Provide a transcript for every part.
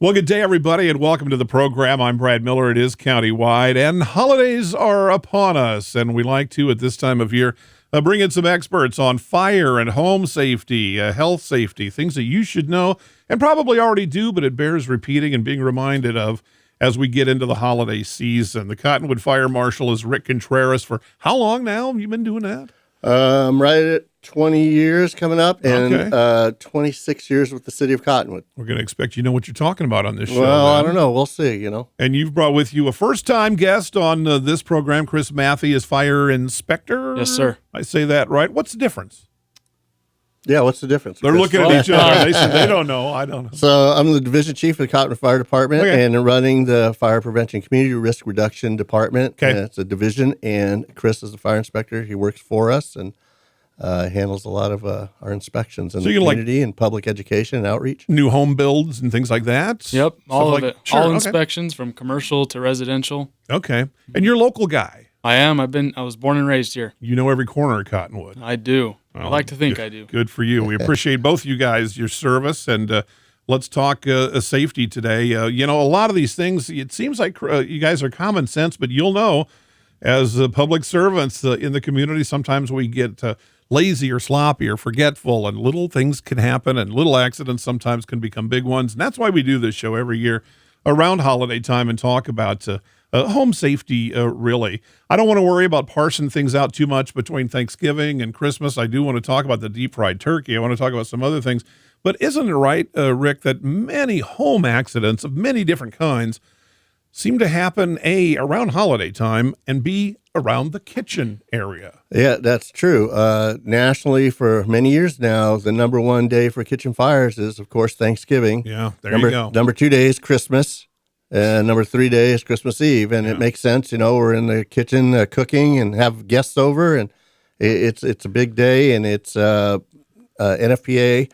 Well, good day, everybody, and welcome to the program. I'm Brad Miller. It is countywide, and holidays are upon us, and we like to, at this time of year, bring in some experts on fire and home safety, health safety, things that you should know and probably already do, but it bears repeating and being reminded of as we get into the holiday season. The Cottonwood Fire Marshal is Rick Contreras. For how long now have you been doing that? Right at 20 years coming up, and 26 years with the city of Cottonwood. We're going to expect you know what you're talking about on this show. Well, I don't know. We'll see, And you've brought with you a first-time guest on this program, Chris Matthey, as fire inspector. Yes, sir. I say that right. What's the difference? Yeah, what's the difference? They're looking at each other. They say they don't know. I don't know. So I'm the division chief of the Cottonwood Fire Department and running the Fire Prevention Community Risk Reduction Department. Okay. It's a division, and Chris is the fire inspector. He works for us and handles a lot of our inspections in the community and public education and outreach. New home builds and things like that? Yep, all of it. Sure, all inspections from commercial to residential. Okay. And you're a local guy. I am. I was born and raised here. You know every corner of Cottonwood. I do. Well, I like to think I do. Good for you. We appreciate both you guys, your service, and let's talk safety today. A lot of these things, it seems like you guys are common sense, but you'll know as public servants in the community, sometimes we get lazy or sloppy or forgetful, and little things can happen, and little accidents sometimes can become big ones. And that's why we do this show every year around holiday time and talk about home safety, really. I don't want to worry about parsing things out too much between Thanksgiving and Christmas. I do want to talk about the deep fried turkey. I want to talk about some other things. But isn't it right, Rick, that many home accidents of many different kinds seem to happen, A, around holiday time, and B, around the kitchen area? Yeah, that's true. Nationally, for many years now, the number one day for kitchen fires is, of course, Thanksgiving. Yeah, you go. Number 2 day is Christmas. Number 3 day is Christmas Eve. And it makes sense, we're in the kitchen cooking and have guests over, and it's a big day, and it's NFPA,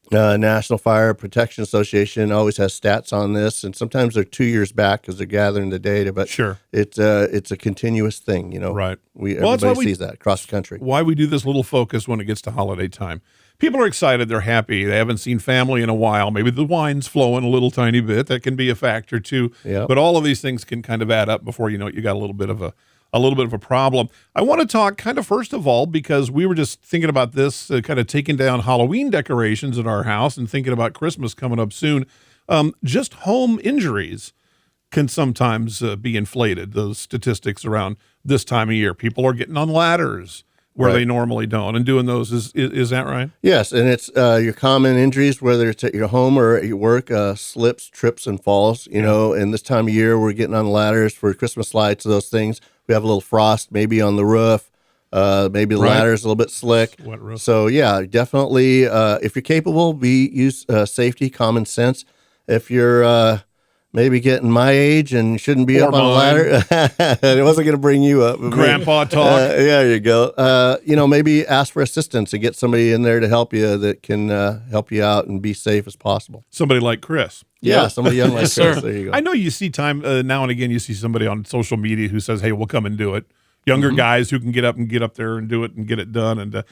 National Fire Protection Association, always has stats on this, and sometimes they're 2 years back because they're gathering the data, but sure, it's a continuous thing, Right. Everybody sees that across the country. Why we do this little focus when it gets to holiday time. People are excited. They're happy. They haven't seen family in a while. Maybe the wine's flowing a little tiny bit. That can be a factor too. Yep. But all of these things can kind of add up before you know it. You got a little bit of a problem. I want to talk kind of first of all, because we were just thinking about this, kind of taking down Halloween decorations at our house and thinking about Christmas coming up soon. Just home injuries can sometimes be inflated. Those statistics around this time of year, people are getting on ladders where they normally don't, and doing those. Is that right? Yes, and it's your common injuries, whether it's at your home or at your work, slips, trips, and falls. And this time of year, we're getting on ladders for Christmas lights, those things. We have a little frost maybe on the roof, maybe the ladder's a little bit slick. Wet roof. So, yeah, definitely, if you're capable, use safety, common sense. If you're maybe getting my age and shouldn't be up on a ladder, it wasn't going to bring you up. Grandpa talk. There you go. Maybe ask for assistance and get somebody in there to help you that can help you out and be safe as possible. Somebody like Chris. Yeah, somebody young like Chris. Sir. There you go. I know you see time now and again, you see somebody on social media who says, hey, we'll come and do it. Younger guys who can get up there and do it and get it done. And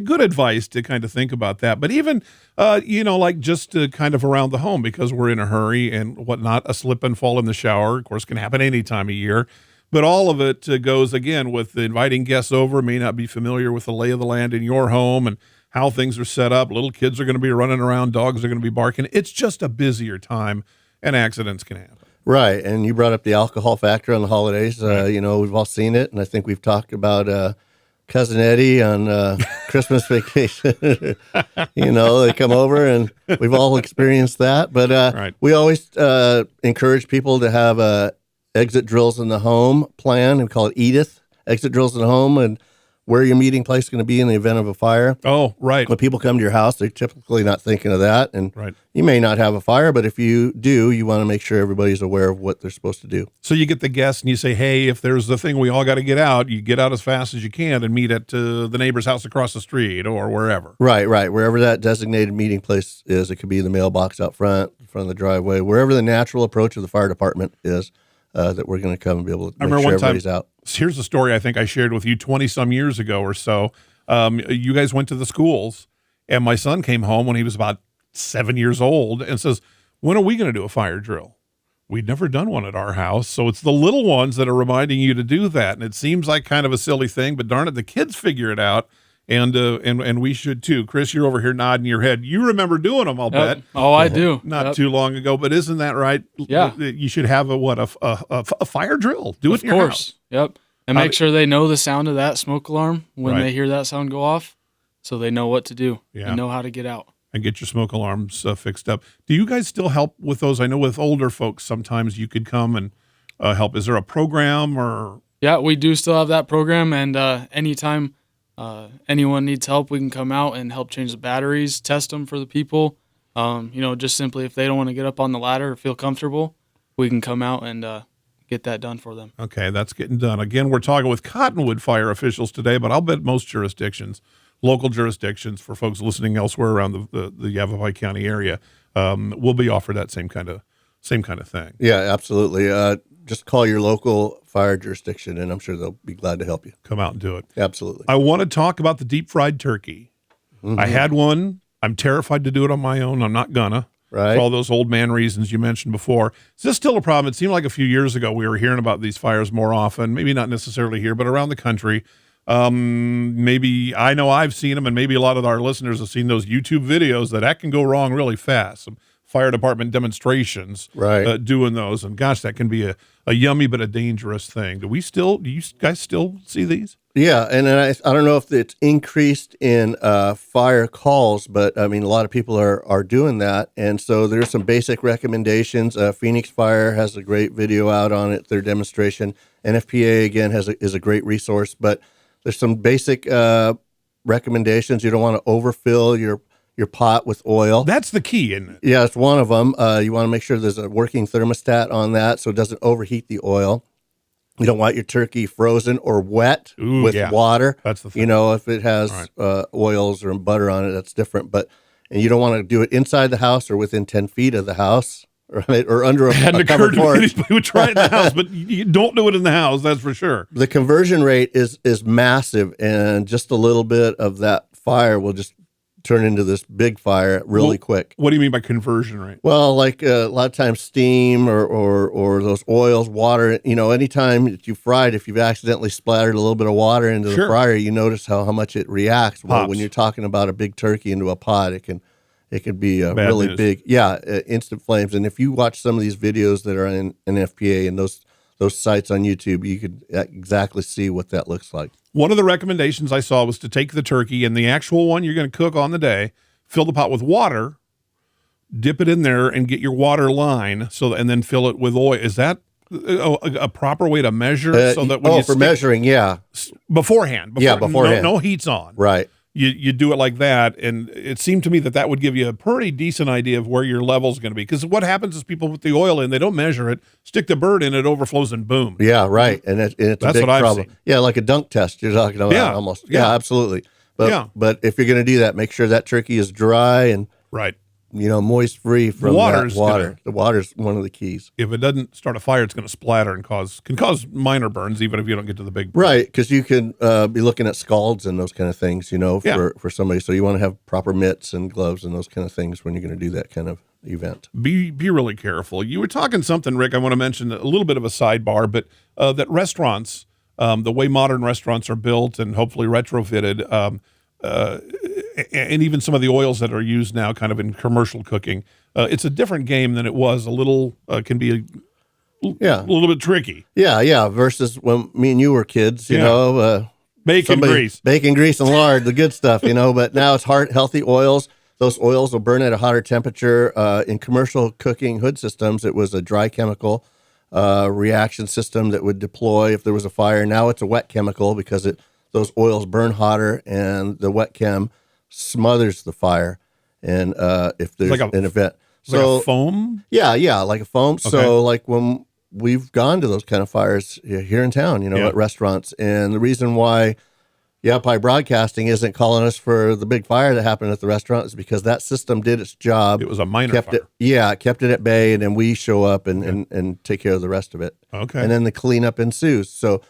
good advice to kind of think about that. But even, just kind of around the home, because we're in a hurry and whatnot, a slip and fall in the shower, of course, can happen any time of year. But all of it goes, again, with inviting guests over, may not be familiar with the lay of the land in your home and how things are set up. Little kids are going to be running around. Dogs are going to be barking. It's just a busier time, and accidents can happen. Right, and you brought up the alcohol factor on the holidays. We've all seen it, and I think we've talked about Cousin Eddie on Christmas vacation. They come over, and we've all experienced that. But we always encourage people to have exit drills in the home plan. We call it EDITH, exit drills in the home, and where your meeting place is going to be in the event of a fire. Oh, right. When people come to your house, they're typically not thinking of that. And you may not have a fire, but if you do, you want to make sure everybody's aware of what they're supposed to do. So you get the guests and you say, hey, if there's the thing we all got to get out, you get out as fast as you can and meet at the neighbor's house across the street or wherever. Right. Wherever that designated meeting place is, it could be the mailbox out front of the driveway, wherever the natural approach of the fire department is. That we're going to come and be able to make sure everybody's out. Here's a story I think I shared with you 20-some years ago or so. You guys went to the schools, and my son came home when he was about 7 years old and says, when are we going to do a fire drill? We'd never done one at our house. So it's the little ones that are reminding you to do that. And it seems like kind of a silly thing, but darn it, the kids figure it out. And we should too. Chris, you're over here nodding your head. You remember doing them, I'll bet. Oh, I do. Not too long ago, but isn't that right? Yeah. You should have a fire drill. Do it in your house. Yep. And make sure they know the sound of that smoke alarm when they hear that sound go off, so they know what to do and know how to get out. And get your smoke alarms fixed up. Do you guys still help with those? I know with older folks, sometimes you could come and help. Is there a program or? Yeah, we do still have that program, and anytime anyone needs help, we can come out and help change the batteries, test them for the people. Just simply if they don't want to get up on the ladder or feel comfortable, we can come out and get that done for them. Okay, that's getting done. Again, we're talking with Cottonwood fire officials today, but I'll bet most jurisdictions, local jurisdictions for folks listening elsewhere around the Yavapai County area, will be offered that same kind of thing. Yeah, absolutely. Just call your local fire jurisdiction, and I'm sure they'll be glad to help you. Come out and do it. Absolutely. I want to talk about the deep fried turkey. I had one. I'm terrified to do it on my own. I'm not gonna. Right. For all those old man reasons you mentioned before. Is this still a problem? It seemed like a few years ago we were hearing about these fires more often, maybe not necessarily here, but around the country. Maybe I know I've seen them, and maybe a lot of our listeners have seen those YouTube videos that can go wrong really fast. Some fire department demonstrations doing those. And gosh, that can be a yummy but a dangerous thing. Do you guys still see these? Yeah, and I don't know if it's increased in fire calls, but I mean, a lot of people are doing that. And so there's some basic recommendations. Phoenix Fire has a great video out on it, their demonstration. NFPA, again, is a great resource, but there's some basic recommendations. You don't want to overfill your pot with oil. That's the key, isn't it? Yeah, it's one of them. You want to make sure there's a working thermostat on that so it doesn't overheat the oil. You don't want your turkey frozen or wet with water. That's the thing. If it has oils or butter on it, that's different. And you don't want to do it inside the house or within 10 feet of the house, right? Or under a covered porch. We would try it in the house, but you don't do it in the house, that's for sure. The conversion rate is massive, and just a little bit of that fire will just turn into this big fire really quick. What do you mean by conversion rate? Well, like a lot of times steam or those oils, water, anytime that you fried, if you've accidentally splattered a little bit of water into the fryer, you notice how much it reacts. Well, when you're talking about a big turkey into a pot, it can be a really big, instant flames. And if you watch some of these videos that are in FPA and those sites on YouTube, you could exactly see what that looks like. One of the recommendations I saw was to take the turkey and the actual one you're going to cook on the day, fill the pot with water, dip it in there, and get your water line, and then fill it with oil. Is that a proper way to measure? So that when measuring, beforehand. Beforehand. No heat's on. Right. You do it like that, and it seemed to me that would give you a pretty decent idea of where your level's going to be. Because what happens is people put the oil in, they don't measure it, stick the bird in, it overflows, and boom. Yeah, right. And it's a big problem. Yeah, like a dunk test you're talking about almost. Yeah, absolutely. But if you're going to do that, make sure that turkey is dry and moist free from water. The water's one of the keys. If it doesn't start a fire, it's going to splatter and can cause minor burns, even if you don't get to the big burn. Right, because you can be looking at scalds and those kind of things, for somebody. So you want to have proper mitts and gloves and those kind of things when you're going to do that kind of event. Be really careful. You were talking something, Rick, I want to mention a little bit of a sidebar, but that restaurants, the way modern restaurants are built and hopefully retrofitted, and even some of the oils that are used now kind of in commercial cooking, it's a different game than it was. Can be a little bit tricky. Yeah. Versus when me and you were kids, bacon grease and lard, the good stuff, but now it's healthy oils. Those oils will burn at a hotter temperature. In commercial cooking hood systems, it was a dry chemical reaction system that would deploy if there was a fire. Now it's a wet chemical because those oils burn hotter, and the wet chem smothers the fire. And if there's an event, like a foam, like a foam. Okay. So like when we've gone to those kind of fires here in town, at restaurants, and the reason why Yavapai Broadcasting isn't calling us for the big fire that happened at the restaurant is because that system did its job. It was a minor fire. Kept it at bay, and then we show up and take care of the rest of it. Okay. And then the cleanup ensues. So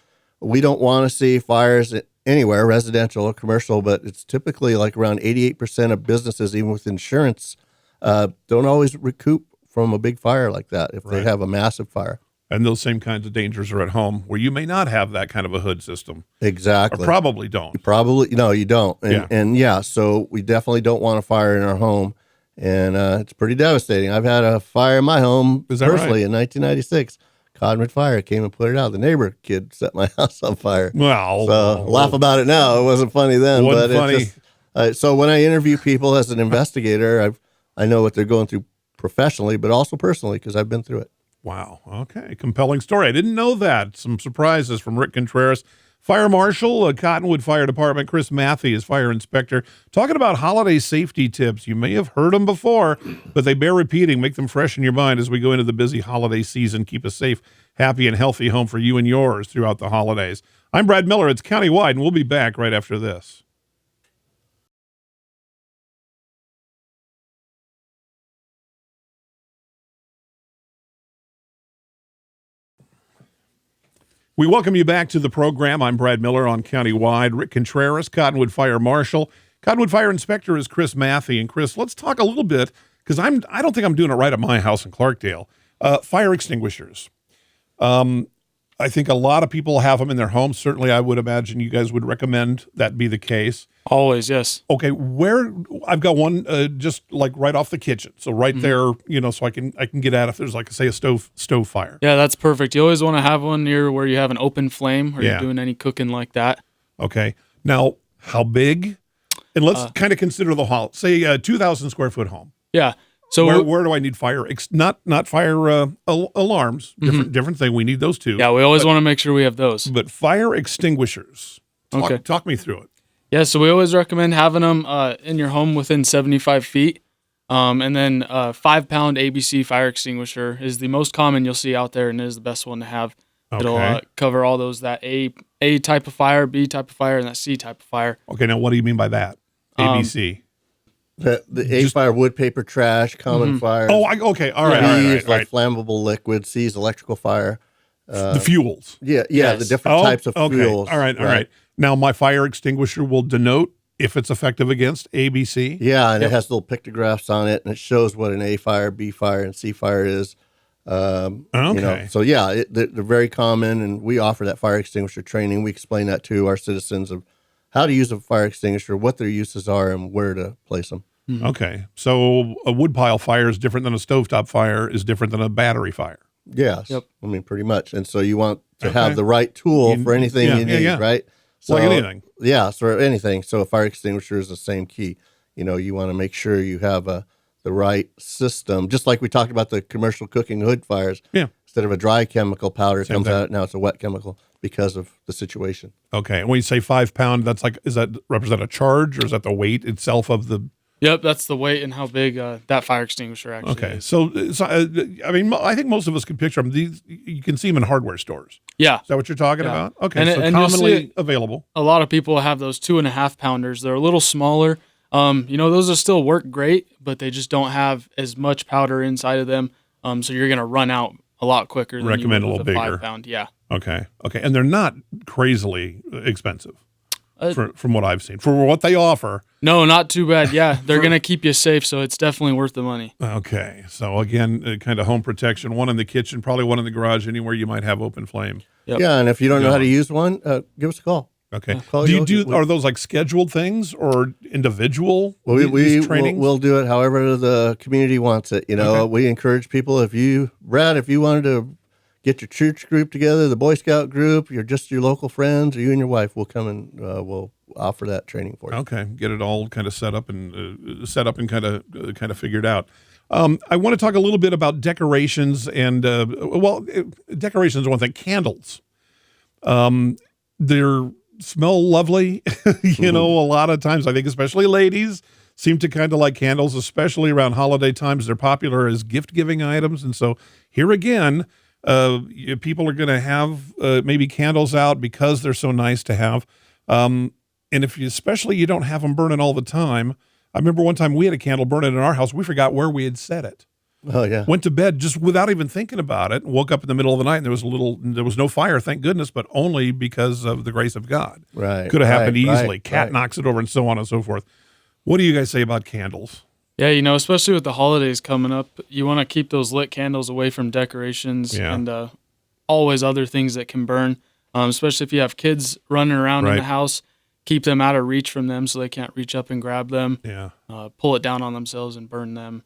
we don't want to see fires anywhere, residential or commercial, but it's typically like around 88% of businesses, even with insurance, don't always recoup from a big fire like that if they Right. have a massive fire. And those same kinds of dangers are at home where you may not have that kind of a hood system, or Exactly. probably don't. Probably, no, you don't. Yeah. And yeah, so we definitely don't want a fire in our home. And it's pretty devastating. I've had a fire in my home Is that personally right? in 1996. Cottonwood Fire came and put it out. The neighbor kid set my house on fire. Well, So laugh about it now. It wasn't funny then. Wasn't but funny. It just, so when I interview people as an investigator, I know what they're going through professionally, but also personally because I've been through it. wow. Okay. Compelling story. I didn't know that. Some surprises from Rick Contreras, Fire Marshal, Cottonwood Fire Department. Chris Matthey is Fire Inspector. Talking about holiday safety tips. You may have heard them before, but they bear repeating. Make them fresh in your mind as we go into the busy holiday season. Keep a safe, happy, and healthy home for you and yours throughout the holidays. I'm Brad Miller. It's Countywide, and we'll be back right after this. We welcome you back to the program. I'm Brad Miller on Countywide. Rick Contreras, Cottonwood Fire Marshal. Cottonwood Fire Inspector is Chris Matthey. And Chris, let's talk a little bit, because I don't think I'm doing it right at my house in Clarkdale. Fire extinguishers. I think a lot of people have them in their homes. Certainly, I would imagine you guys would recommend that be the case. Always, yes. Okay, where I've got one just like right off the kitchen, so right there, so I can get at if there's like say a stove fire. Yeah, that's perfect. You always want to have one near where you have an open flame or Yeah. you're doing any cooking like that. Okay, now how big? And let's kind of consider the hall. Say a 2,000 square foot home. Yeah. So Where do I need fire? Not fire alarms. Different thing. We need those too. yeah, we always want to make sure we have those. But fire extinguishers. Okay. Talk me through it. Yeah, so we always recommend having them in your home within 75 feet. And then 5-pound ABC fire extinguisher is the most common you'll see out there and is the best one to have. It'll Okay. cover all those, that A type of fire, B type of fire, and that C type of fire. Okay. Now, what do you mean by that? ABC. The A fire, wood, paper, trash, common fire. Oh, okay. All right. B All right. is All right. like flammable liquid. C is electrical fire. The fuels. Yeah, Yes. the different types of okay. fuels. All right. Now, my fire extinguisher will denote if it's effective against ABC. Yeah, and it has little pictographs on it, and it shows what an A fire, B fire, and C fire is. Okay. So yeah, they're very common, and we offer that fire extinguisher training. We explain that to our citizens of how to use a fire extinguisher, what their uses are, and where to place them. Okay. So a woodpile fire is different than a stovetop fire is different than a battery fire. Yes. Yep. I mean, pretty much. And so you want to Okay. have the right tool for anything yeah, you need, yeah. right? So, Like anything. Yeah, so anything. So a fire extinguisher is the same key. You want to make sure you have the right system, just like we talked about the commercial cooking hood fires. Yeah. Instead of a dry chemical powder Same comes thing. out, now it's a wet chemical because of the situation. Okay. And when you say 5 pound, does that represent a charge or is that the weight itself of the? Yep, that's the weight and how big that fire extinguisher actually Okay. is. So I mean, I think most of us can picture them. These, you can see them in hardware stores. Yeah. Is that what you're talking Yeah. about? Okay. And so you'll see commonly it- available. A lot of people have those 2.5 pounders. They're a little smaller. Those will still work great, but they just don't have as much powder inside of them. So you're going to run out a lot quicker than Recommend you a would little with a bigger. 5-pound. Yeah. Okay. And they're not crazily expensive Uh, from what I've seen. For what they offer. No, not too bad. Yeah, they're going to keep you safe, so it's definitely worth the money. Okay. So again, kind of home protection, one in the kitchen, probably one in the garage, anywhere you might have open flame. Yep. Yeah, and if you don't know how to use one, give us a call. Okay. Call Do you you- do, are those like scheduled things or individual these We'll, trainings? we'll do it however the community wants it. Okay. We encourage people, if you wanted to get your church group together, the Boy Scout group, you're just your local friends, or you and your wife, will come and we'll offer that training for you. Okay, get it all kind of set up and kind of figured out. I want to talk a little bit about decorations and decorations is one thing. Candles, they're smell lovely. A lot of times I think especially ladies seem to kind of like candles, especially around holiday times. They're popular as gift giving items, and so here again, people are going to have maybe candles out because they're so nice to have. And if especially you don't have them burning all the time. I remember one time we had a candle burning in our house. We forgot where we had set it. Oh yeah. Went to bed just without even thinking about it. Woke up in the middle of the night and there was no fire, thank goodness, but only because of the grace of God. Right. Could have happened right, easily. Cat right. knocks it over and so on and so forth. What do you guys say about candles? Yeah, especially with the holidays coming up, you want to keep those lit candles away from decorations and always other things that can burn, especially if you have kids running around in the house. Keep them out of reach from them so they can't reach up and grab them, pull it down on themselves and burn them,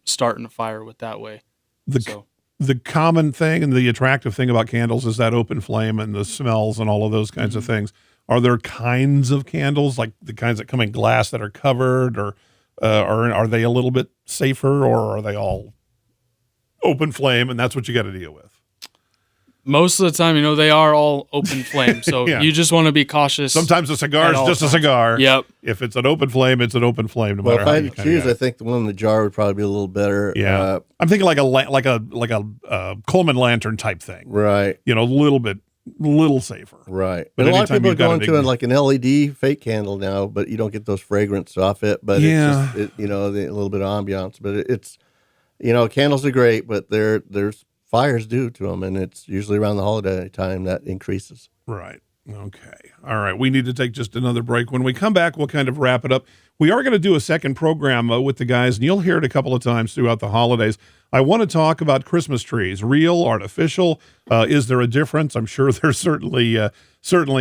starting a fire with that way. The common thing and the attractive thing about candles is that open flame and the smells and all of those kinds of things. Are there kinds of candles, like the kinds that come in glass that are covered, or are they a little bit safer, or are they all open flame and that's what you got to deal with? Most of the time, they are all open flame, so you just want to be cautious. Sometimes a cigar is just a cigar. Yep. If it's an open flame, it's an open flame. No matter if how I you had to choose, I think the one in the jar would probably be a little better. Yeah, I'm thinking like a Coleman lantern type thing. Right. A little safer. Right. But a lot of people are going to like an LED fake candle now, but you don't get those fragrance off it. But it's just, a little bit of ambiance. But it's, candles are great, but there's fires due to them, and it's usually around the holiday time that increases. Right. Okay. All right. We need to take just another break. When we come back, we'll kind of wrap it up. We are going to do a second program with the guys, and you'll hear it a couple of times throughout the holidays. I want to talk about Christmas trees, real, artificial. Is there a difference? I'm sure there certainly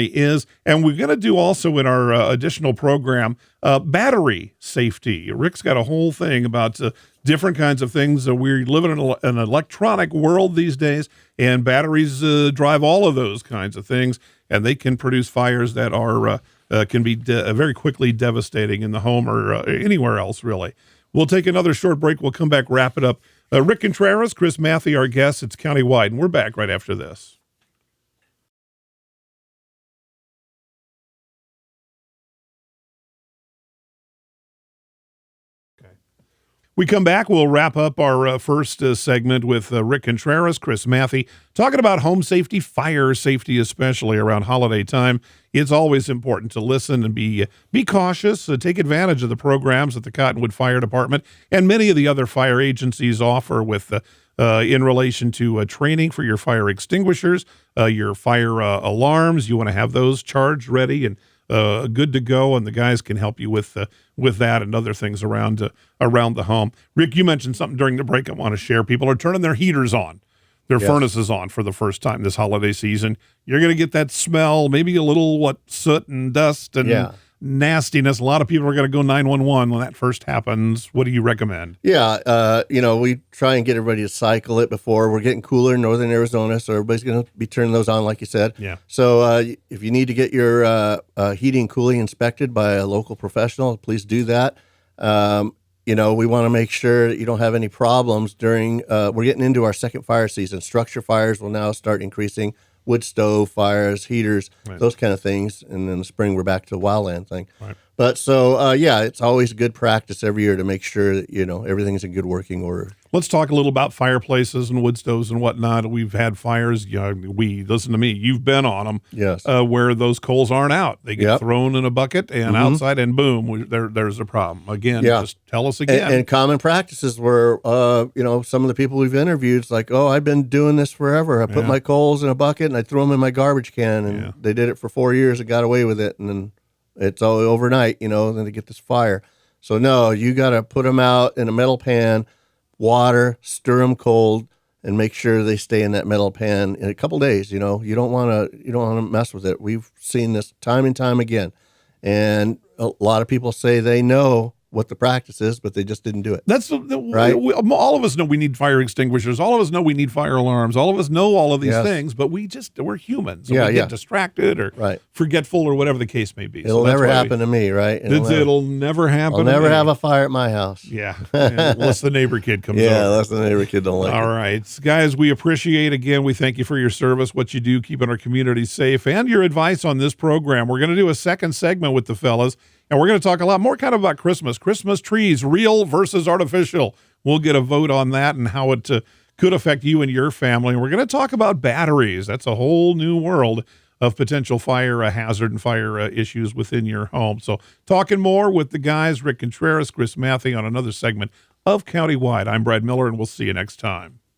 is. And we're going to do also in our additional program, battery safety. Rick's got a whole thing about different kinds of things. We live in an electronic world these days, and batteries drive all of those kinds of things, and they can produce fires that are can be very quickly devastating in the home or anywhere else, really. We'll take another short break. We'll come back, wrap it up. Rick Contreras, Chris Matthey, our guests. It's Countywide, and we're back right after this. We come back, we'll wrap up our first segment with Rick Contreras, Chris Matthey, talking about home safety, fire safety, especially around holiday time. It's always important to listen and be cautious, take advantage of the programs that the Cottonwood Fire Department and many of the other fire agencies offer with in relation to training for your fire extinguishers, your fire alarms. You want to have those charged, ready, and good to go, and the guys can help you with that and other things around the home. Rick, you mentioned something during the break I want to share. People are turning their heaters on, their furnaces on for the first time this holiday season. You're going to get that smell, maybe a little soot and dust and nastiness. A lot of people are going to go 911 when that first happens. What do you recommend? Yeah, we try and get everybody to cycle it before. We're getting cooler in northern Arizona, so everybody's going to be turning those on, like you said. Yeah. So if you need to get your heating and cooling inspected by a local professional, please do that. We want to make sure that you don't have any problems during, we're getting into our second fire season. Structure fires will now start increasing. Wood stove fires, heaters, those kind of things. And in the spring, we're back to the wildland thing. Right. But so, it's always good practice every year to make sure that, everything's in good working order. Let's talk a little about fireplaces and wood stoves and whatnot. We've had fires. Listen to me. You've been on them. Yes. Where those coals aren't out. They get thrown in a bucket and outside, and boom, there's a problem. Again, just tell us again. And common practices were, some of the people we've interviewed, it's like, I've been doing this forever. I put my coals in a bucket and I threw them in my garbage can, and they did it for 4 years and got away with it. And then it's all overnight, then they get this fire. So no, you got to put them out in a metal pan, water, stir them cold, and make sure they stay in that metal pan in a couple days. You don't want to mess with it. We've seen this time and time again, and a lot of people say they know what the practice is, but they just didn't do it. That's right. All of us know we need fire extinguishers. All of us know we need fire alarms. All of us know all of these things, but we're humans. So we get distracted or forgetful or whatever the case may be. It'll never happen to me, right? It'll never happen. I'll never have a fire at my house. Yeah, unless the neighbor kid comes over. Yeah, unless the neighbor kid don't like it. All right, guys, we appreciate, again, we thank you for your service, what you do, keeping our community safe, and your advice on this program. We're going to do a second segment with the fellas. And we're going to talk a lot more kind of about Christmas trees, real versus artificial. We'll get a vote on that and how it could affect you and your family. And we're going to talk about batteries. That's a whole new world of potential fire hazard and fire issues within your home. So talking more with the guys, Rick Contreras, Chris Matthey, on another segment of Countywide. I'm Brad Miller, and we'll see you next time.